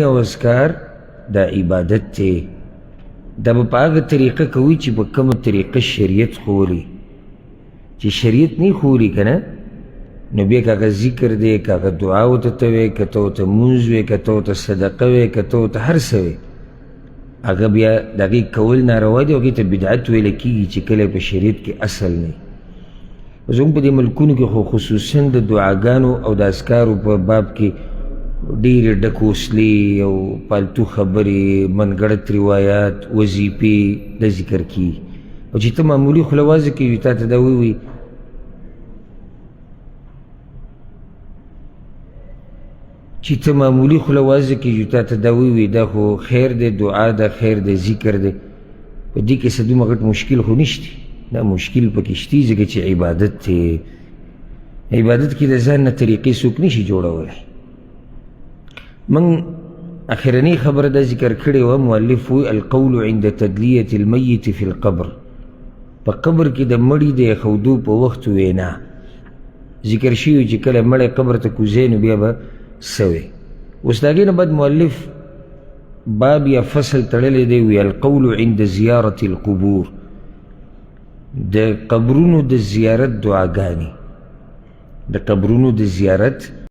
او اذکار دا عبادت تے دا با پا آگا طریقہ کوئی چی با کم طریقہ شریعت خولی چی شریعت نہیں خولی کنا نو بیا کاغا ذکر دے کاغا دعاو تا توے کتاو تا منزوے کتاو تا صدقوے کتاو تا ہر سوے آگا بیا داگی کول ناروا دے وگی تا بدعت وے لکی چی کلے پا شریعت کی اصل نہیں وزنگ پا دی ملکونو کی خو خصوصاً دا دعاگانو او دا اذکارو پا باب کی ډیر ډکوسلی او پالتو خبرې منګړت روایات وظیفې د ذکر کی او چې ته معمولي خوله وازه کوي تا ته دا ووي چې ته معمولي خوله وازه کوي تا ته دا ووي دا خو خیر دی دعا ده خیر دی ذکر دی په دې کې څه دومره غټ مشکل خو نشته دا مشکل پکې شته ځکه چې عبادت دی عبادت کې د ځان نه طریقې څوک نشي جوړولی من اخرنی خبر دا ذکر کړی و مؤلف وی القول عند تدلیة المیت فی القبر پا قبر کی دا مړی د خودو په وخت وینا ذکر شیو چې کله مړی قبر ته کوزی نو بیا به سوی اوس د هغې نه بعد مؤلف باب یا فصل تړلی دی وی القول عند زیارة القبور د قبرونو د زیارت دعاګانې د قبرونو د زیارت